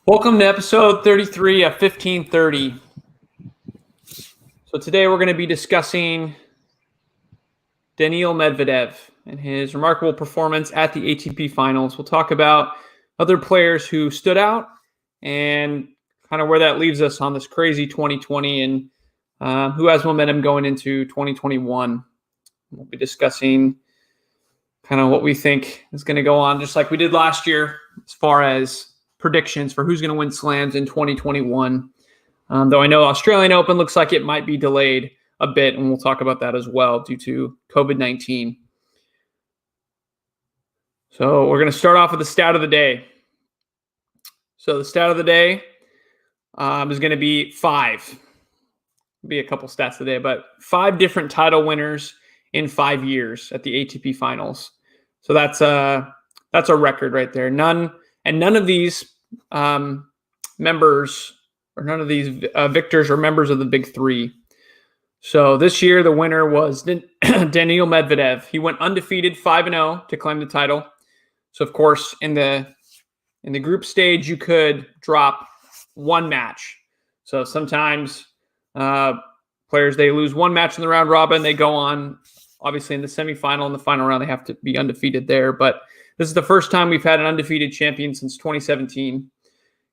Welcome to episode 33 of 1530. So today we're going to be discussing Daniil Medvedev and his remarkable performance at the ATP finals. We'll talk about other players who stood out and kind of where that leaves us on this crazy 2020 and who has momentum going into 2021. We'll be discussing kind of what we think is going to go on, just like we did last year as far as predictions for who's going to win slams in 2021. Though I know Australian Open looks like it might be delayed a bit, and we'll talk about that as well due to COVID-19. So we're going to start off with the stat of the day. So the stat of the day is going to be 5. Be a couple stats today, but 5 different title winners in 5 years at the ATP finals. So that's a record right there. None of these members or none of these victors are members of the big 3. So this year, the winner was Daniil Medvedev. He went undefeated 5-0 to claim the title. So of course, in the group stage, you could drop one match. So sometimes players, they lose one match in the round robin. They go on, obviously, in the semifinal and the final round, they have to be undefeated there. But this is the first time we've had an undefeated champion since 2017.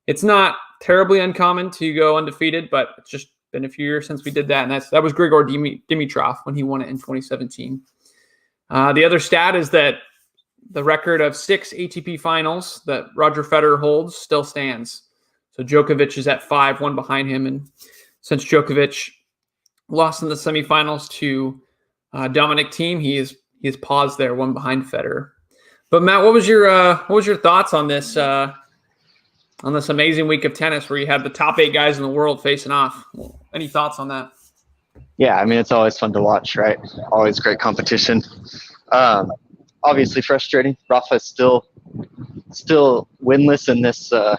It's not terribly uncommon to go undefeated, but it's just been a few years since we did that. And that was Grigor Dimitrov when he won it in 2017. The other stat is that the record of 6 ATP finals that Roger Federer holds still stands. So Djokovic is at 5, one behind him. And since Djokovic lost in the semifinals to Dominic Thiem, he is paused there, one behind Federer. But Matt, what was your thoughts on this amazing week of tennis where you had the top 8 guys in the world facing off? Any thoughts on that? Yeah, I mean, it's always fun to watch, right? Always great competition. Obviously frustrating. Rafa's still winless in this. I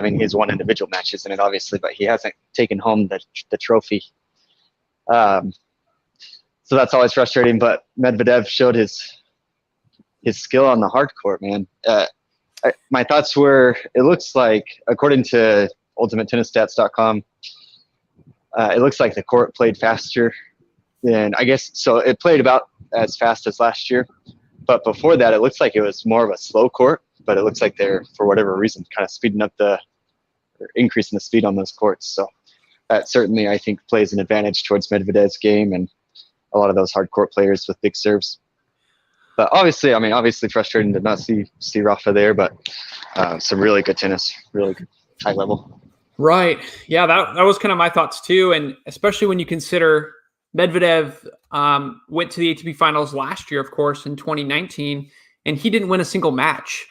mean, he's won individual matches in it, obviously, but he hasn't taken home the trophy. So that's always frustrating. But Medvedev showed his skill on the hard court, man. My thoughts were, it looks like, according to ultimatetennisstats.com, it looks like the court played faster than, I guess, so it played about as fast as last year. But before that, it looks like it was more of a slow court, but it looks like they're, for whatever reason, kind of speeding up or increasing the speed on those courts. So that certainly, I think, plays an advantage towards Medvedev's game and a lot of those hard court players with big serves. But obviously frustrating to not see Rafa there, but some really good tennis, really good, high level. Right. Yeah, that was kind of my thoughts too. And especially when you consider Medvedev went to the ATP finals last year, of course, in 2019, and he didn't win a single match,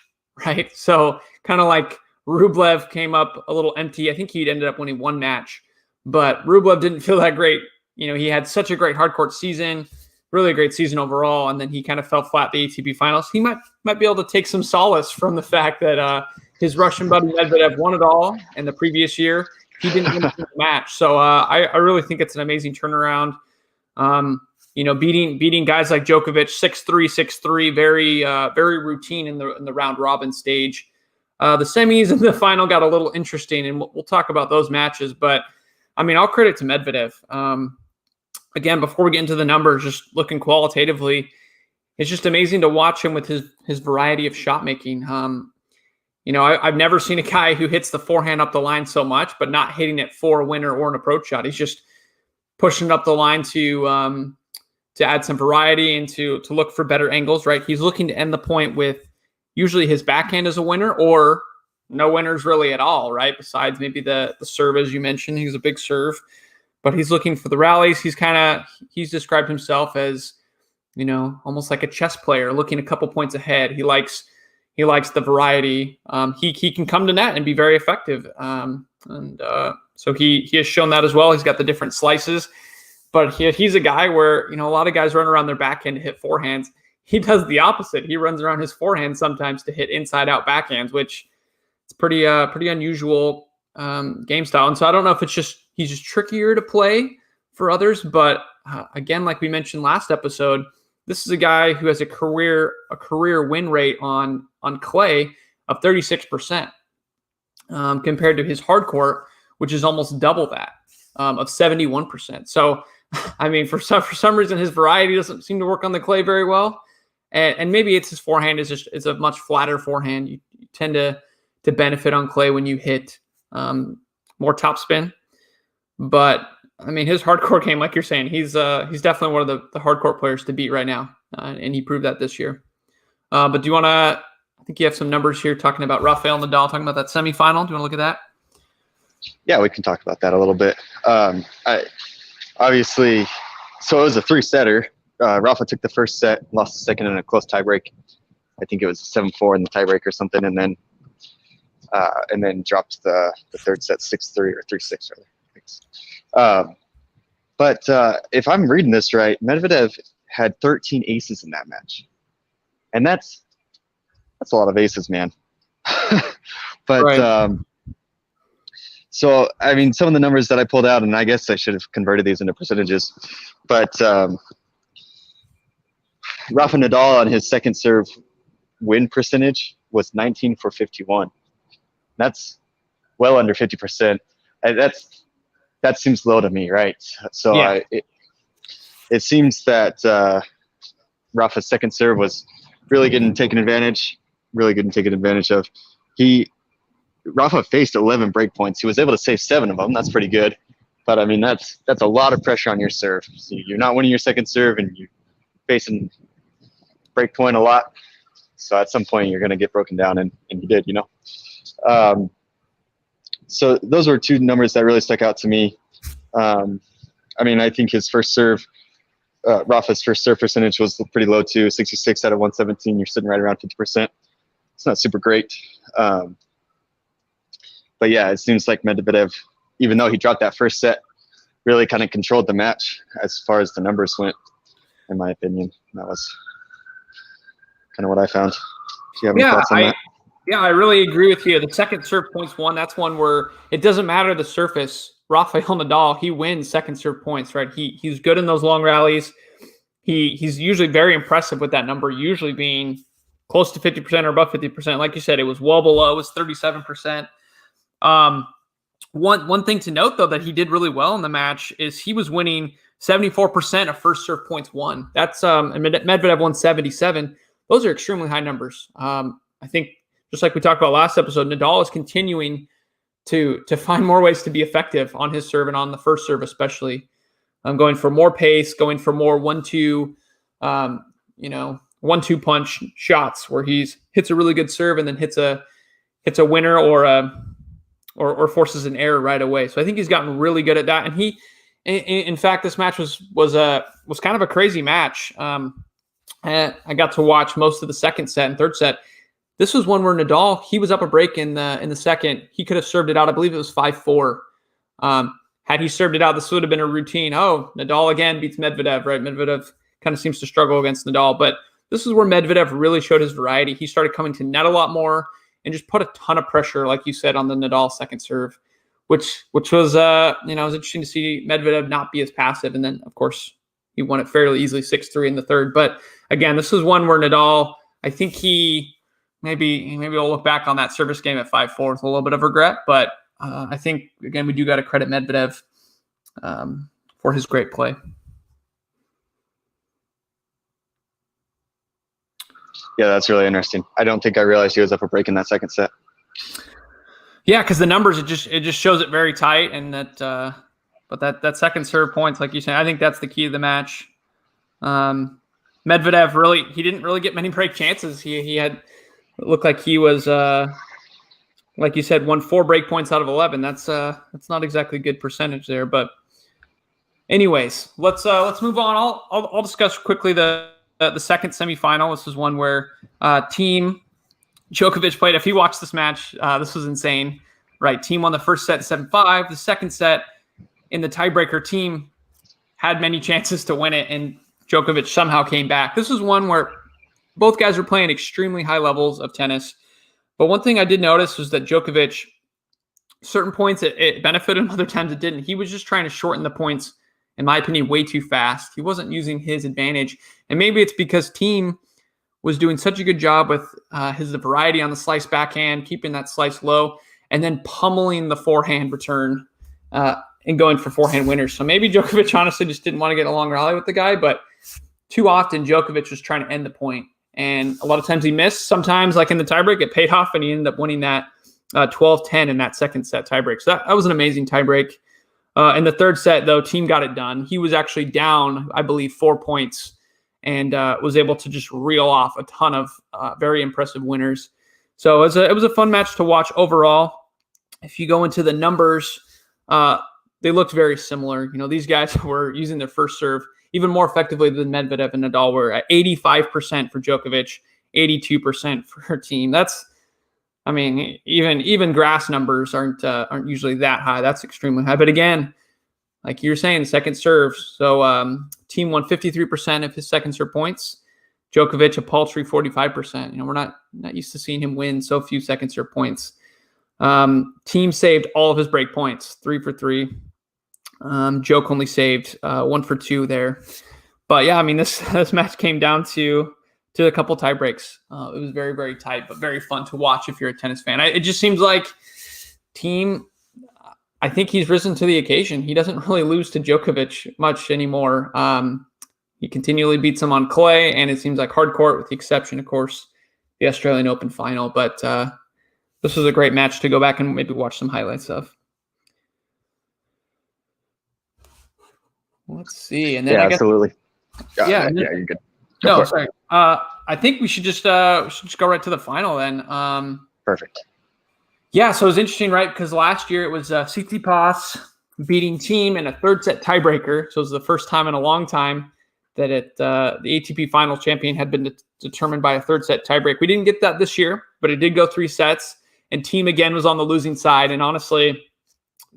right? So kind of like Rublev came up a little empty. I think he'd ended up winning one match, but Rublev didn't feel that great. You know, he had such a great hard court season, really a great season overall, and then he kind of fell flat at the ATP finals. He might be able to take some solace from the fact that his Russian buddy Medvedev won it all in the previous year. He didn't win a single match. So I really think it's an amazing turnaround. Beating guys like Djokovic 6-3, 6-3, very routine in the round robin stage. The semis and the final got a little interesting, and we'll talk about those matches. But I mean, all credit to Medvedev. Again, before we get into the numbers, just looking qualitatively, it's just amazing to watch him with his variety of shot making. I've never seen a guy who hits the forehand up the line so much, but not hitting it for a winner or an approach shot. He's just pushing it up the line to add some variety and to look for better angles, right? He's looking to end the point with usually his backhand as a winner or no winners really at all, right? Besides maybe the serve, as you mentioned. He's a big serve. But he's looking for the rallies. He's described himself as, almost like a chess player, looking a couple points ahead. He likes the variety. He can come to net and be very effective. So he has shown that as well. He's got the different slices, but he's a guy where, a lot of guys run around their backhand to hit forehands. He does the opposite. He runs around his forehand sometimes to hit inside out backhands, which is pretty unusual game style. And so I don't know if he's just trickier to play for others, but again, like we mentioned last episode, this is a guy who has a career win rate on clay of 36%. compared to his hard court, which is almost double that, of 71%. So, I mean, for some reason, his variety doesn't seem to work on the clay very well. And maybe it's his forehand is a much flatter forehand. You tend to benefit on clay when you hit more topspin. But I mean, his hard court game, like you're saying, he's definitely one of the hard court players to beat right now, and he proved that this year. But do you want to? I think you have some numbers here talking about Rafael Nadal, talking about that semifinal. Do you want to look at that? Yeah, we can talk about that a little bit. Obviously, so it was a 3-setter. Rafa took the first set, lost the second in a close tiebreak. I think it was 7-4 in the tiebreak or something, and then dropped the third set 6-3 or 3-6 rather. But if I'm reading this right, Medvedev had 13 aces in that match, and that's a lot of aces, man. But right. So I mean, some of the numbers that I pulled out, and I guess I should have converted these into percentages, but Rafa Nadal on his second serve win percentage was 19 for 51. That's well under 50%. That seems low to me, right? So yeah. It seems that Rafa's second serve was really good and taken advantage of. Rafa faced 11 break points. He was able to save 7 of them. That's pretty good. But I mean, that's a lot of pressure on your serve. So you're not winning your second serve, and you're facing break point a lot. So at some point, you're going to get broken down, and you did, you know. So those were 2 numbers that really stuck out to me. I mean, I think his first serve, Rafa's first serve percentage was pretty low too, 66 out of 117. You're sitting right around 50%. It's not super great. But yeah, it seems like Medvedev, even though he dropped that first set, really kind of controlled the match as far as the numbers went, in my opinion. That was kind of what I found. Do you have any thoughts on that? Yeah, I really agree with you. The second serve points won. That's one where it doesn't matter the surface. Rafael Nadal, he wins second serve points, right? He's good in those long rallies. He's usually very impressive with that number, usually being close to 50% or above 50%. Like you said, it was well below. It was 37%. One thing to note, though, that he did really well in the match is he was winning 74% of first serve points won. That's and Medvedev won 77. Those are extremely high numbers. I think just like we talked about last episode, Nadal is continuing to find more ways to be effective on his serve and on the first serve, especially. Going for more pace, going for more 1-2, 1-2 punch shots where he hits a really good serve and then hits a winner or forces an error right away. So I think he's gotten really good at that. And in fact, this match was kind of a crazy match. I got to watch most of the second set and third set. This was one where Nadal, he was up a break in the second. He could have served it out. I believe it was 5-4. Had he served it out, this would have been a routine. Oh, Nadal again beats Medvedev, right? Medvedev kind of seems to struggle against Nadal. But this is where Medvedev really showed his variety. He started coming to net a lot more and just put a ton of pressure, like you said, on the Nadal second serve, which was it was interesting to see Medvedev not be as passive. And then, of course, he won it fairly easily, 6-3 in the third. But again, this is one where Nadal, I think he maybe we'll look back on that service game at 5-4 with a little bit of regret. But I think, again, we do got to credit Medvedev for his great play. Yeah, that's really interesting. I don't think I realized he was up a break in that second set. Yeah, because the numbers, it just shows it very tight, and but that second serve points, like you said, I think that's the key to the match. Medvedev he didn't really get many break chances. He had, it looked like he was like you said, won 4 break points out of 11. That's not exactly a good percentage there. But anyways, let's move on. I'll discuss quickly the second semifinal. This was one where Team Djokovic played. If you watched this match, this was insane. Right, Team won the first set 7-5. The second set in the tiebreaker, Team had many chances to win it, and Djokovic somehow came back. This was one where both guys were playing extremely high levels of tennis. But one thing I did notice was that Djokovic, certain points it benefited him, other times it didn't. He was just trying to shorten the points, in my opinion, way too fast. He wasn't using his advantage. And maybe it's because Team was doing such a good job with his variety on the slice backhand, keeping that slice low. and then pummeling the forehand return and going for forehand winners. So maybe Djokovic honestly just didn't want to get a long rally with the guy, but too often Djokovic was trying to end the point. And a lot of times he missed. Sometimes, like in the tiebreak, it paid off and he ended up winning that 12-10 in that second set tiebreak. So that was an amazing tiebreak. In the third set, though, Team got it done. He was actually down, I believe, 4 points and was able to just reel off a ton of very impressive winners. So it was a fun match to watch overall. If you go into the numbers, they looked very similar. These guys were using their first serve even more effectively than Medvedev and Nadal were at 85% for Djokovic, 82% for her team. Even grass numbers aren't usually that high. That's extremely high. But again, like you're saying, second serve. So team won 53% of his second serve points. Djokovic, a paltry 45%. We're not used to seeing him win so few second serve points. Team saved all of his break points, 3 for 3. Djok only saved 1 for 2 there. But yeah, this match came down to a couple tie breaks. It was very, very tight, but very fun to watch if you're a tennis fan. It just seems like Team, I think he's risen to the occasion. He doesn't really lose to Djokovic much anymore. He continually beats him on clay, and it seems like hard court, with the exception, of course, the Australian Open final. But this was a great match to go back and maybe watch some highlights of. Let's see. And then absolutely. Yeah, you're good. Sorry. I think we should just go right to the final then. Perfect. Yeah, so it was interesting, right? Because last year it was Tsitsipas beating Team in a third set tiebreaker. So it was the first time in a long time that the ATP final champion had been determined by a third set tiebreak. We didn't get that this year, but it did go 3 sets. And Team again was on the losing side. And honestly,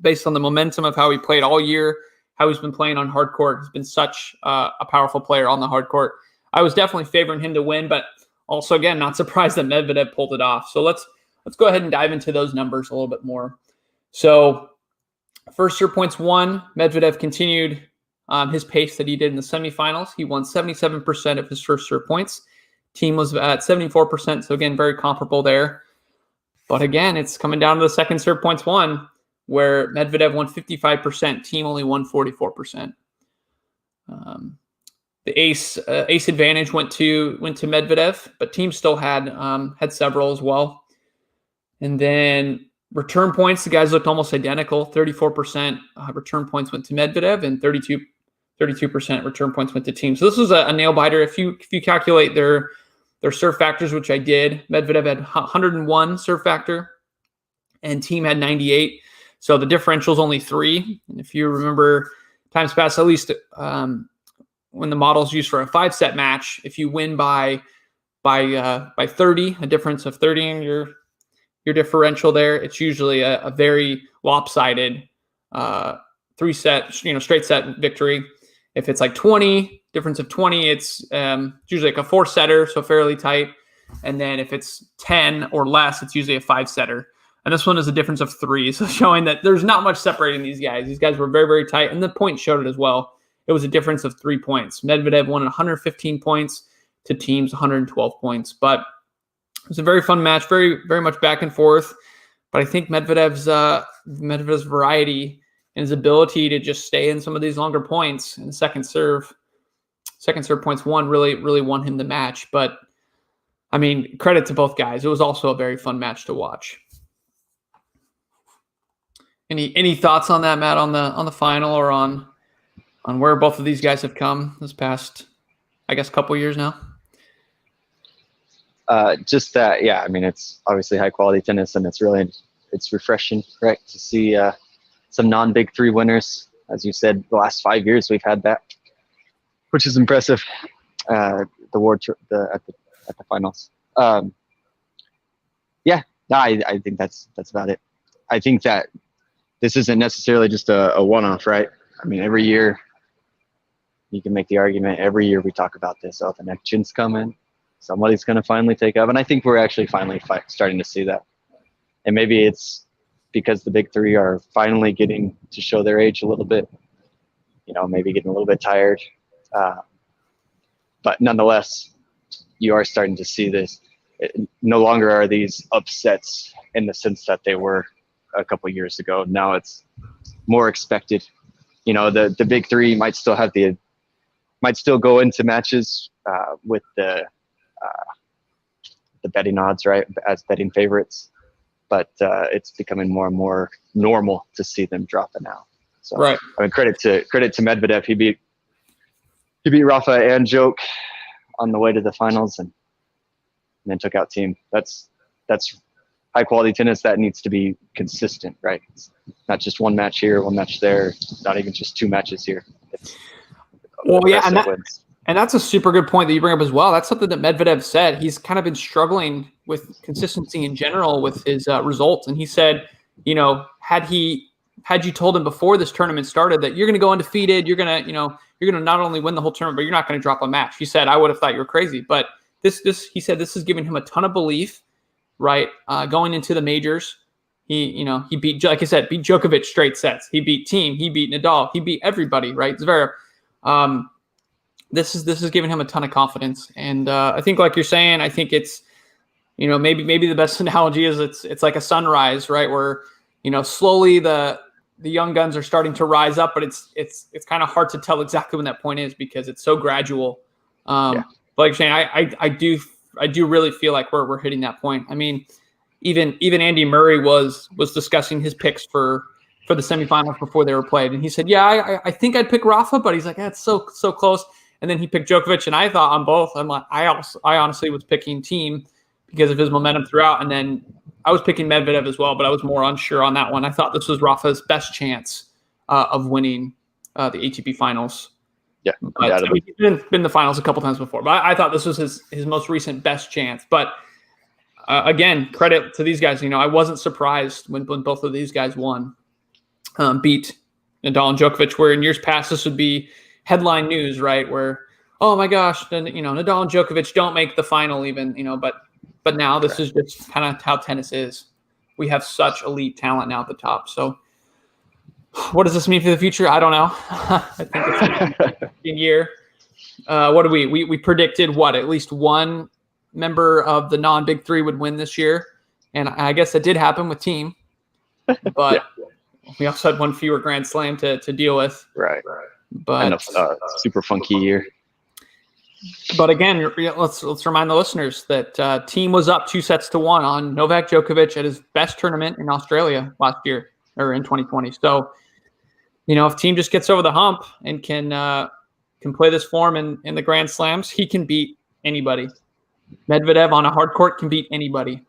based on the momentum of how he played all year, how he's been playing on hard court, he's been such a powerful player on the hard court. I was definitely favoring him to win, but also, again, not surprised that Medvedev pulled it off. So let's go ahead and dive into those numbers a little bit more. So first serve points won. Medvedev continued his pace that he did in the semifinals. He won 77% of his first serve points. Team was at 74%, so again, very comparable there. But again, it's coming down to the second serve points won, where Medvedev won 55%, Team only won 44%. The ace advantage went to Medvedev, but Team still had several as well. And then return points, the guys looked almost identical. 34% return points went to Medvedev, and 32% return points went to Team. So this was a nail biter. If you calculate their serve factors, which I did, Medvedev had 101 serve factor, and Team had 98. So the differential is only 3. And if you remember times past, at least when the model is used for a 5-set match, if you win by 30, a difference of 30 in your differential there, it's usually a very lopsided 3-set, straight set victory. If it's like 20, difference of 20, it's usually like a 4-setter, so fairly tight. And then if it's 10 or less, it's usually a 5-setter. And this one is a difference of 3, so showing that there's not much separating these guys. These guys were very, very tight, and the point showed it as well. It was a difference of 3 points. Medvedev won 115 points to Team's 112 points. But it was a very fun match, very, very much back and forth. But I think Medvedev's variety and his ability to just stay in some of these longer points in the second serve points won really won him the match. But credit to both guys. It was also a very fun match to watch. Any thoughts on that, Matt, on the final, or on where both of these guys have come this past, I guess, couple years now? Just that, yeah. It's obviously high quality tennis, and it's refreshing, right, to see some non-big 3 winners. As you said, the last 5 years we've had that, which is impressive. At the finals. I think that's about it. I think that this isn't necessarily just a one-off, right? Every year you can make the argument. Every year we talk about this. Oh, the next gen's coming. Somebody's going to finally take up. And I think we're actually finally starting to see that. And maybe it's because the big 3 are finally getting to show their age a little bit. Maybe getting a little bit tired. But nonetheless, you are starting to see this. No longer are these upsets in the sense that they were a couple of years ago. Now it's more expected. You know, the big three might still go into matches with the betting odds, right, as betting favorites, but it's becoming more and more normal to see them drop it now. So, right. I mean, credit to Medvedev. He beat Rafa and Djok on the way to the finals, and then took out Thiem. That's high quality tennis that needs to be consistent, right? It's not just one match here, one match there, not even just two matches here. It's and that's a super good point that you bring up as well. That's something that Medvedev said. He's kind of been struggling with consistency in general with his results. And he said, you know, had you told him before this tournament started that you're going to go undefeated, you're going to not only win the whole tournament, but you're not going to drop a match. He said, I would have thought you were crazy. But he said this is giving him a ton of belief, right? Going into the majors. He beat, like I said, beat Djokovic straight sets. He beat Thiem. He beat Nadal. He beat everybody, right? Zverev. This is giving him a ton of confidence, and I think, like you're saying, I think it's, you know, maybe the best analogy is it's like a sunrise, right? Where, you know, slowly the young guns are starting to rise up, but it's kind of hard to tell exactly when that point is because it's so gradual. But like you're saying, I do really feel like we're hitting that point. I mean, even Andy Murray was discussing his picks for the semifinals before they were played, and he said, yeah, I think I'd pick Rafa, but he's like, that's so close. And then he picked Djokovic, and I thought on both. I'm like, I honestly was picking Thiem because of his momentum throughout, and then I was picking Medvedev as well, but I was more unsure on that one. I thought this was Rafa's best chance of winning the ATP Finals. Yeah, I mean, he's been in the finals a couple times before, but I thought this was his most recent best chance. But again, credit to these guys. You know, I wasn't surprised when both of these guys beat Nadal and Djokovic, where in years past this would be headline news, right? Where, oh my gosh, then, you know, Nadal and Djokovic don't make the final even, you know, but now this is just kind of how tennis is. We have such elite talent now at the top. So what does this mean for the future? I don't know. I think it's an interesting year. What do we predicted at least one member of the non-big three would win this year. And I guess that did happen with Thiem, but we also had one fewer Grand Slam to deal with. Right. But and a super funky year. But again, let's remind the listeners that Thiem was up 2-1 on Novak Djokovic at his best tournament in Australia last year, or in 2020. So, you know, if Thiem just gets over the hump and can play this form in the Grand Slams, he can beat anybody. Medvedev on a hard court can beat anybody.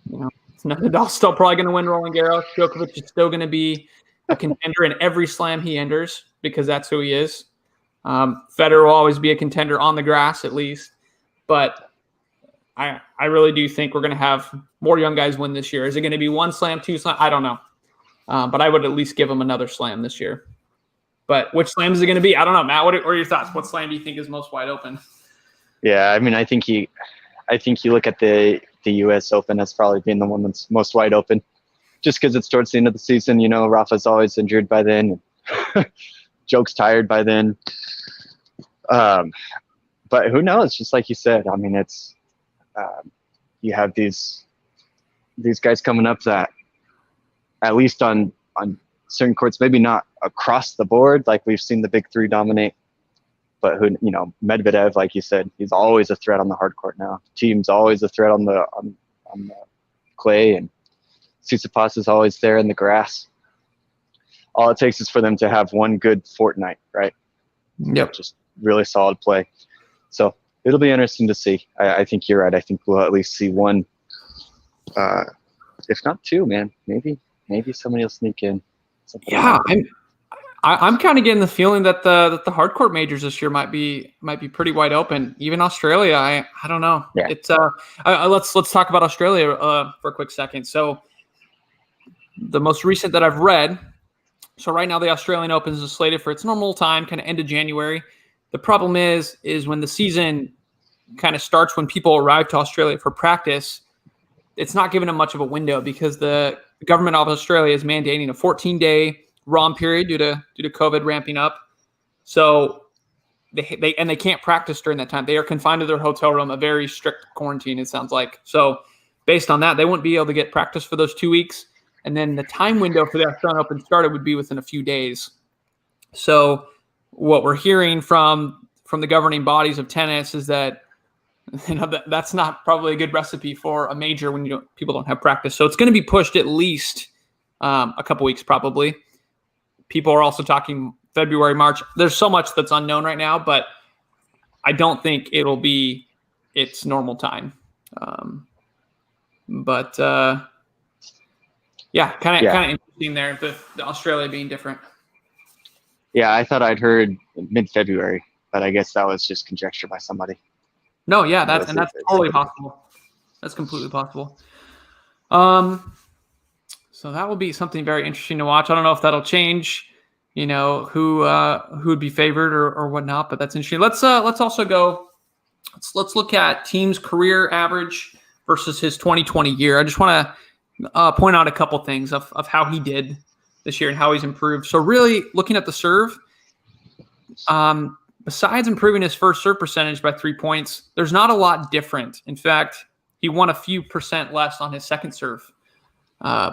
You know, Nadal's still probably going to win Roland Garros. Djokovic is still going to be a contender in every slam he enters because that's who he is. Federer will always be a contender on the grass at least. But I really do think we're going to have more young guys win this year. Is it going to be one slam, two slam? I don't know. But I would at least give him another slam this year. But which slam is it going to be? I don't know. Matt, what are your thoughts? What slam do you think is most wide open? Yeah, I mean, I think you look at the U.S. Open as probably being the one that's most wide open, just because it's towards the end of the season. You know, Rafa's always injured by then. Djoke's tired by then. But who knows? Just like you said, I mean, it's you have these guys coming up that at least on certain courts, maybe not across the board like we've seen the big three dominate. But who, you know, Medvedev, like you said, he's always a threat on the hard court now. Thiem's always a threat on the clay, and Tsitsipas is always there in the grass. All it takes is for them to have one good fortnight, right? Yep. Just really solid play. So it'll be interesting to see. I think you're right. I think we'll at least see one, if not two, man. Maybe somebody will sneak in. Yeah, I'm kind of getting the feeling that the hardcourt majors this year might be pretty wide open. Even Australia, I don't know. Yeah. It's let's talk about Australia for a quick second. So the most recent that I've read. So right now the Australian Open is slated for its normal time, kind of end of January. The problem is when the season kind of starts when people arrive to Australia for practice, it's not giving them much of a window because the government of Australia is mandating a 14-day ROM period due to COVID ramping up. So they can't practice during that time. They are confined to their hotel room, a very strict quarantine, it sounds like. So based on that, they wouldn't be able to get practice for those 2 weeks. and then the time window for the Australian Open started would be within a few days. So what we're hearing from the governing bodies of tennis is that that's not probably a good recipe for a major when people don't have practice. So it's going to be pushed at least a couple weeks probably. People are also talking February, March. There's so much that's unknown right now, but I don't think it'll be its normal time. Yeah, kind of interesting there, the Australia being different. Yeah, I thought I'd heard mid-February, but I guess that was just conjecture by somebody. No, yeah, that's totally possible. That's completely possible. So that will be something very interesting to watch. I don't know if that'll change, who would be favored or whatnot, but that's interesting. Let's also go. Let's look at team's career average versus his 2020 year. I just want to point out a couple things of how he did this year and how he's improved. So really looking at the serve, besides improving his first serve percentage by 3 points, there's not a lot different. In fact, he won a few percent less on his second serve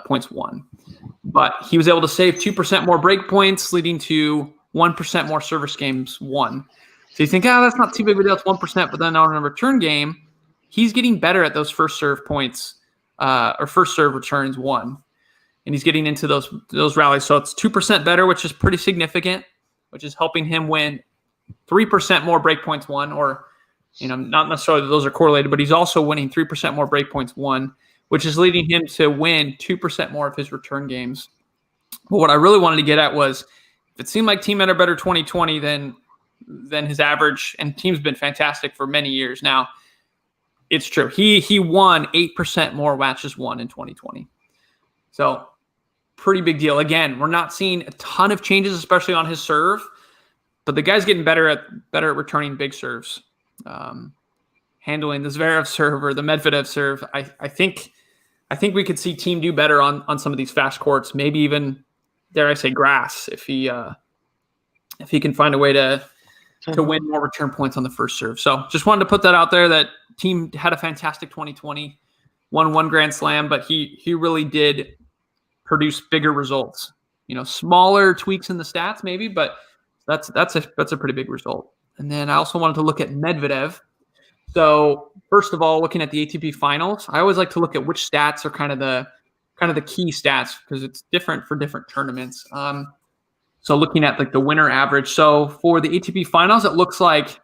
points won. But he was able to save 2% more break points, leading to 1% more service games won. So you think, that's not too big of a deal. It's 1%. But then on a return game, he's getting better at those first serve points or first serve returns won. And he's getting into those rallies. So it's 2% better, which is pretty significant, which is helping him win 3% more break points won, or, not necessarily that those are correlated, but he's also winning 3% more break points won, which is leading him to win 2% more of his return games. But what I really wanted to get at was, if it seemed like Team had a better 2020 than his average, and Team's been fantastic for many years now, it's true. He won 8% more matches won in 2020. So pretty big deal. Again, we're not seeing a ton of changes, especially on his serve, but the guy's getting better at returning big serves, handling the Zverev serve or the Medvedev serve. I think we could see Team do better on some of these fast courts, maybe even, dare I say, grass, if he can find a way to win more return points on the first serve. So just wanted to put that out there, that Team had a fantastic 2020, won one Grand Slam, but he really did produce bigger results. Smaller tweaks in the stats maybe, but that's a pretty big result. And then I also wanted to look at Medvedev. So first of all, looking at the ATP finals, I always like to look at which stats are kind of the key stats, because it's different for different tournaments. So looking at like the winner average. So for the ATP finals, it looks like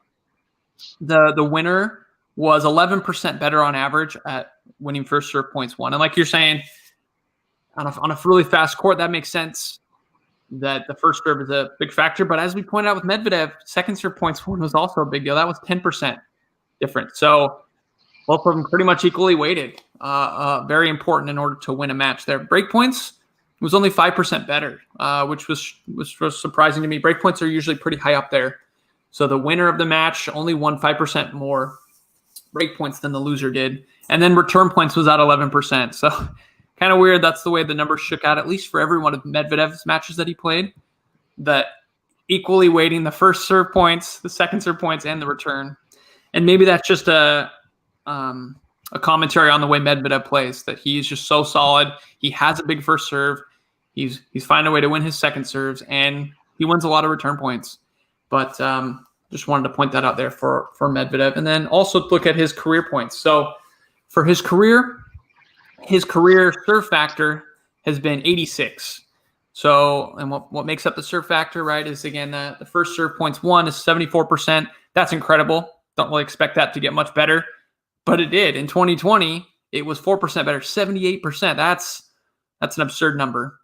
the winner was 11% better on average at winning first serve points won. And like you're saying, on a really fast court, that makes sense that the first serve is a big factor. But as we pointed out with Medvedev, second serve points won was also a big deal. That was 10% different. So both of them pretty much equally weighted. Very important in order to win a match there. Break points was only 5% better, which was surprising to me. Break points are usually pretty high up there. So the winner of the match only won 5% more break points than the loser did. And then return points was at 11%. So kind of weird. That's the way the numbers shook out, at least for every one of Medvedev's matches that he played, that equally weighting the first serve points, the second serve points, and the return. And maybe that's just a commentary on the way Medvedev plays, that he's just so solid. He has a big first serve. He's finding a way to win his second serves, and he wins a lot of return points. But just wanted to point that out there for Medvedev. And then also look at his career points. So for his career serve factor has been 86. So, and what makes up the serve factor, right, is, again, the first serve points won is 74%. That's incredible. Don't really expect that to get much better, but it did. In 2020, it was 4% better, 78%. That's an absurd number.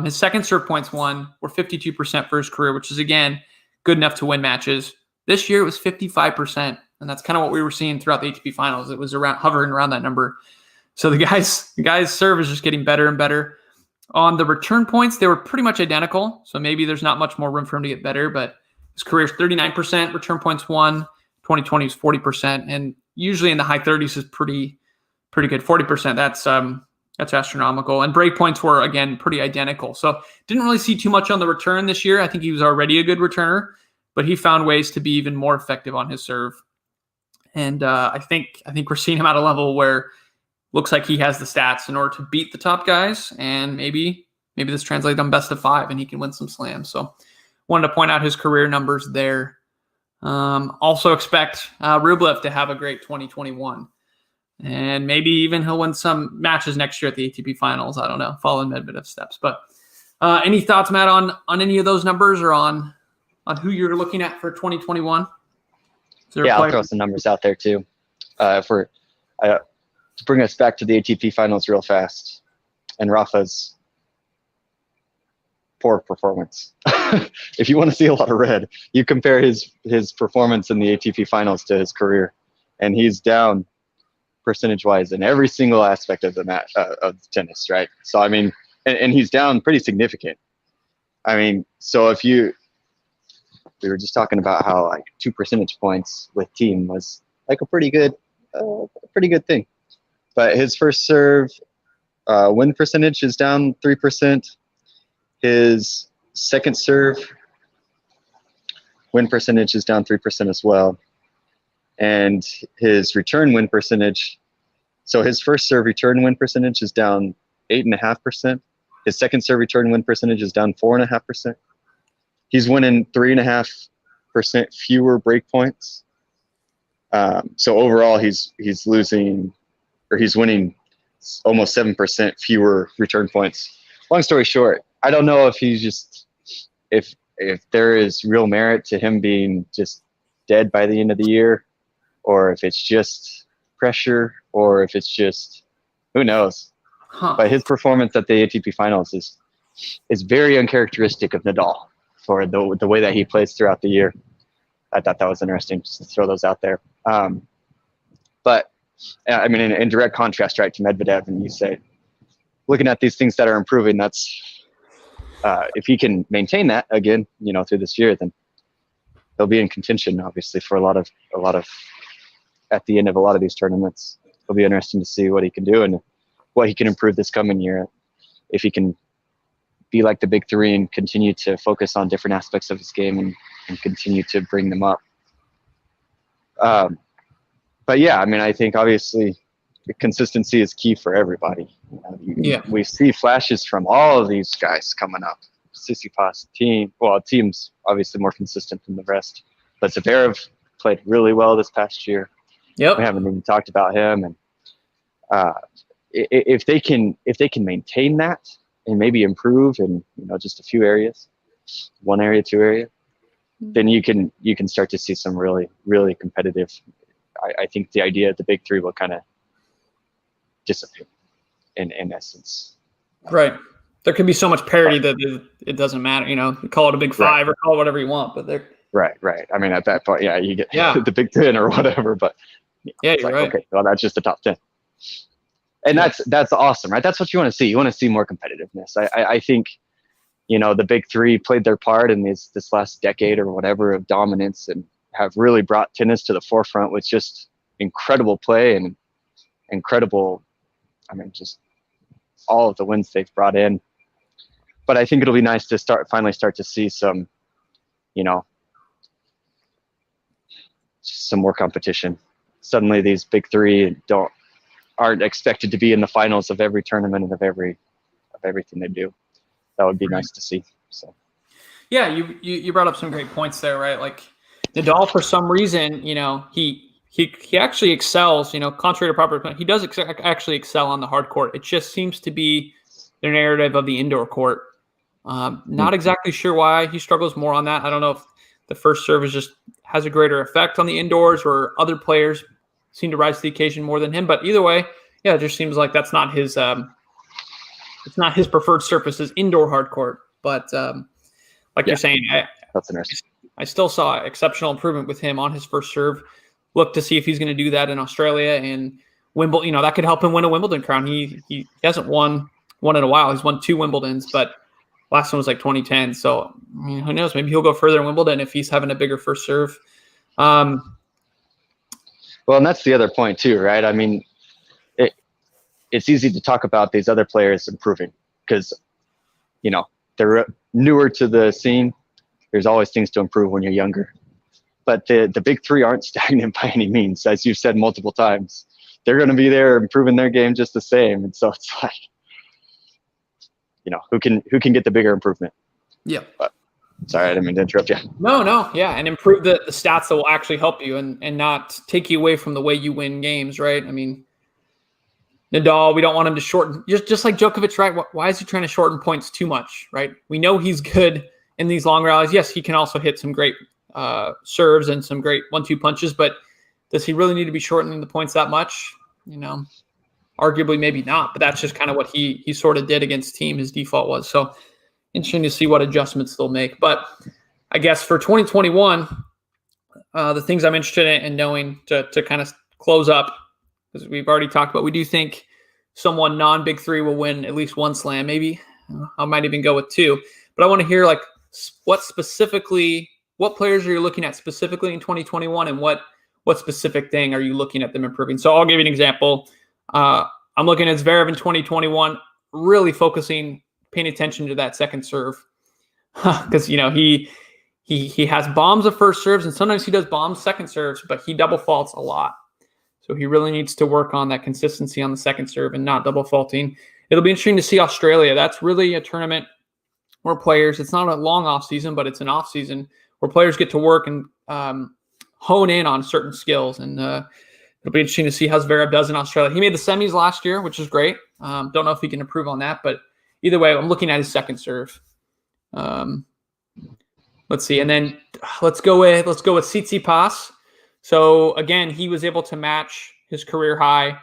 His second serve points won were 52% for his career, which is, again, good enough to win matches. This year it was 55%, and that's kind of what we were seeing throughout the ATP finals. It was hovering around that number. So the guy's serve is just getting better and better. On the return points, they were pretty much identical, so maybe there's not much more room for him to get better, but his career is 39% return points won. 2020 is 40%, and usually in the high 30s is pretty good. 40%, that's astronomical. And break points were, again, pretty identical. So didn't really see too much on the return this year. I think he was already a good returner, but he found ways to be even more effective on his serve. And I think we're seeing him at a level where looks like he has the stats in order to beat the top guys, and maybe this translates on best of 5 and he can win some slams. So wanted to point out his career numbers there. Also expect Rublev to have a great 2021. And maybe even he'll win some matches next year at the ATP finals. I don't know, following Medvedev's steps. But any thoughts, Matt, on any of those numbers, or on who you're looking at for 2021? Yeah, I'll throw some numbers out there too. To bring us back to the ATP finals real fast, and Rafa's poor performance. If you want to see a lot of red, you compare his performance in the ATP finals to his career, and he's down percentage-wise in every single aspect of the match of tennis, right? So I mean, and he's down pretty significant. I mean, so we were just talking about how like 2 percentage points with team was like a pretty good thing, but his first serve win percentage is down 3%. His second serve win percentage is down 3% as well. And his return win percentage, so his first serve return win percentage is down 8.5%. His second serve return win percentage is down 4.5%. He's winning 3.5% fewer break points. So overall, he's losing, or he's winning almost 7% fewer return points. Long story short, I don't know if he's just if there is real merit to him being just dead by the end of the year, or if it's just pressure, or if it's just, who knows. But his performance at the ATP finals is very uncharacteristic of Nadal for the way that he plays throughout the year. I thought that was interesting, just to throw those out there. But I mean, in direct contrast, right, to Medvedev, and you say, looking at these things that are improving, that's if he can maintain that again, through this year, then he'll be in contention, obviously, for a lot of at the end of a lot of these tournaments. It'll be interesting to see what he can do and what he can improve this coming year. If he can be like the big three and continue to focus on different aspects of his game and continue to bring them up. But yeah, I mean, I think obviously consistency is key for everybody. We see flashes from all of these guys coming up. Tsitsipas, team's obviously more consistent than the rest. But Zverev played really well this past year. Yep. We haven't even talked about him. And if they can maintain that and maybe improve in just a few areas, 1 area, 2 area, then you can start to see some really, really competitive. I think the idea of the big three will kind of disappear in essence. Right. There can be so much parity that it doesn't matter. Call it a big 5 or call it whatever you want, but they're right. I mean, at that point, you get the Big 10 or whatever. But you're right. Okay, well, that's just the top 10, and that's awesome, right? That's what you want to see. You want to see more competitiveness. I think the Big Three played their part in this last decade or whatever of dominance, and have really brought tennis to the forefront with just incredible play and incredible, just all of the wins they've brought in. But I think it'll be nice to finally start to see some, some more competition. Suddenly these Big Three aren't expected to be in the finals of every tournament and of everything they do. That would be nice to see. So yeah, you brought up some great points there, right? Like Nadal, for some reason, he actually excels, contrary to proper, he does actually excel on the hard court. It just seems to be the narrative of the indoor court. Not exactly sure why he struggles more on that. I don't know if the first serve has a greater effect on the indoors, or other players seem to rise to the occasion more than him. But either way, it just seems like that's not his, it's not his preferred surface is indoor hard court. But you're saying, that's interesting. I still saw exceptional improvement with him on his first serve. Look to see if he's going to do that in Australia and Wimbledon. That could help him win a Wimbledon crown. He hasn't won one in a while. He's won 2 Wimbledons, but last one was like 2010. So who knows? Maybe he'll go further in Wimbledon if he's having a bigger first serve. Well, and that's the other point too, right? I mean, it's easy to talk about these other players improving because, they're newer to the scene. There's always things to improve when you're younger. But the Big Three aren't stagnant by any means, as you've said multiple times. they're going to be there improving their game just the same. And so it's like, who can get the bigger improvement? Yeah. But sorry, I didn't mean to interrupt you. No, yeah, and improve the stats that will actually help you and not take you away from the way you win games, right? I mean, Nadal, we don't want him to shorten, just like Djokovic, right? Why is he trying to shorten points too much, right? We know he's good in these long rallies. Yes, he can also hit some great serves and some great 1-2 punches, but does he really need to be shortening the points that much? Arguably maybe not, but that's just kind of what he sort of did against Team. His default was. So interesting to see what adjustments they'll make. But I guess for 2021, the things I'm interested in knowing to kind of close up, because we've already talked about, we do think someone non-Big Three will win at least one slam. Maybe I might even go with 2. But I want to hear what players are you looking at specifically in 2021, and what specific thing are you looking at them improving? So I'll give you an example. I'm looking at Zverev in 2021, really paying attention to that second serve, because he has bombs of first serves, and sometimes he does bombs second serves, but he double faults a lot. So he really needs to work on that consistency on the second serve and not double faulting. It'll be interesting to see Australia. That's really a tournament where players, it's not a long off season, but it's an off season where players get to work and hone in on certain skills. And it'll be interesting to see how Zverev does in Australia. He made the semis last year, which is great. Don't know if he can improve on that, but either way, I'm looking at his second serve. Let's see, and then let's go with Tsitsipas. So again, he was able to match his career high,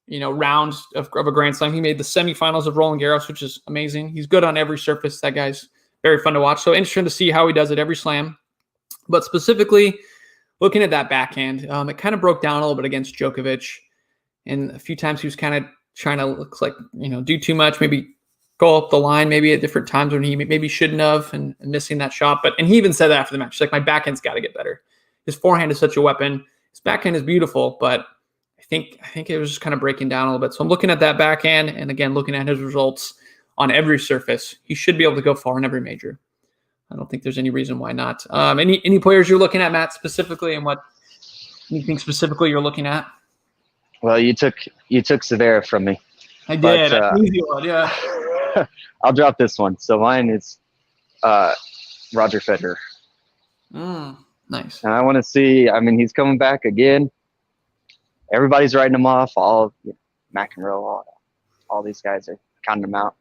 rounds of a Grand Slam. He made the semifinals of Roland Garros, which is amazing. He's good on every surface. That guy's very fun to watch. So interesting to see how he does at every slam. But specifically, looking at that backhand, it kind of broke down a little bit against Djokovic. And a few times he was kind of trying to do too much, maybe go up the line, maybe at different times when he maybe shouldn't have, and missing that shot. And he even said that after the match. He's like, my backhand's got to get better. His forehand is such a weapon. His backhand is beautiful, but I think it was just kind of breaking down a little bit. So I'm looking at that backhand, and again, looking at his results on every surface. He should be able to go far in every major. I don't think there's any reason why not. Any players you're looking at, Matt, specifically, and what anything specifically you're looking at? Well, you took Zverev from me. I did. Easy one, yeah. I'll drop this one. So mine is Roger Federer. Nice. And I want to see. I mean, he's coming back again. Everybody's writing him off. McEnroe, all these guys are counting him out.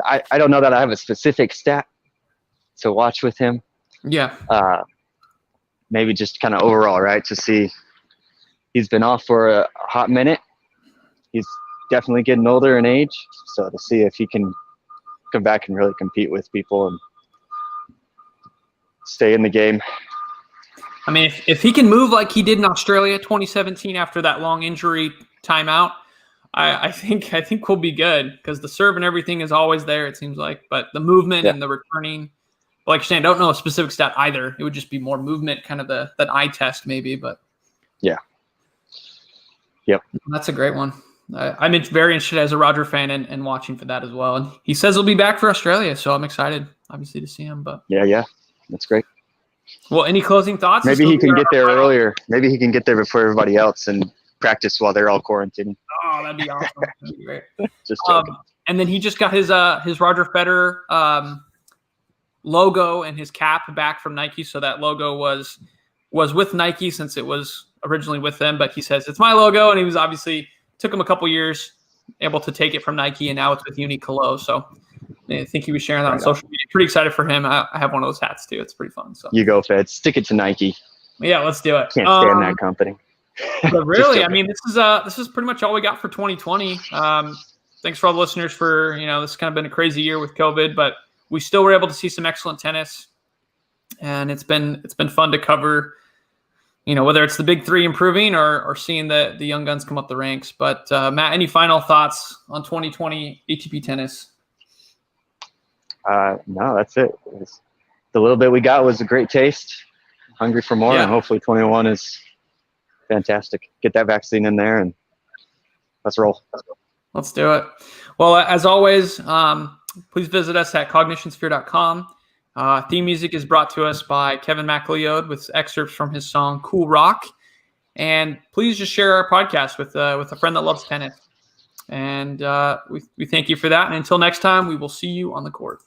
I don't know that I have a specific stat to watch with him. Yeah. Maybe just kind of overall, right? To see, he's been off for a hot minute. He's definitely getting older in age. So to see if he can come back and really compete with people and stay in the game. I mean, if he can move like he did in Australia 2017 after that long injury timeout, I think we'll be good, because the serve and everything is always there, it seems like. But the movement and the returning, like you're saying, I don't know a specific stat either. It would just be more movement, kind of that eye test maybe. But yeah. Yep. That's a great one. I'm very interested as a Roger fan and watching for that as well. And he says he'll be back for Australia, so I'm excited, obviously, to see him. But yeah, that's great. Well, any closing thoughts? Maybe he can get there earlier. Maybe he can get there before everybody else and practice while they're all quarantining. Oh, that'd be awesome. That'd be great. Just joking. And then he just got his Roger Federer logo and his cap back from Nike. So that logo was with Nike since it was originally with them. But he says, it's my logo. And he was obviously, took him a couple years able to take it from Nike, and now it's with Uniqlo. So I think he was sharing that on social media. Pretty excited for him. I have one of those hats too. It's pretty fun. So you go, Fed. Stick it to Nike. Yeah, let's do it. Can't stand that company. But really, I mean, this is pretty much all we got for 2020. Thanks for all the listeners for, this has kind of been a crazy year with COVID, but we still were able to see some excellent tennis, and it's been fun to cover, whether it's the big three improving or seeing the young guns come up the ranks. But Matt, any final thoughts on 2020 ATP tennis? No, that's it. The little bit we got was a great taste. Hungry for more, and hopefully 21 is fantastic. Get that vaccine in there, and let's roll. Let's do it. Well, as always, please visit us at cognitionsphere.com. Theme music is brought to us by Kevin MacLeod with excerpts from his song Cool Rock. And please just share our podcast with a friend that loves tennis. And we thank you for that. And until next time, we will see you on the court.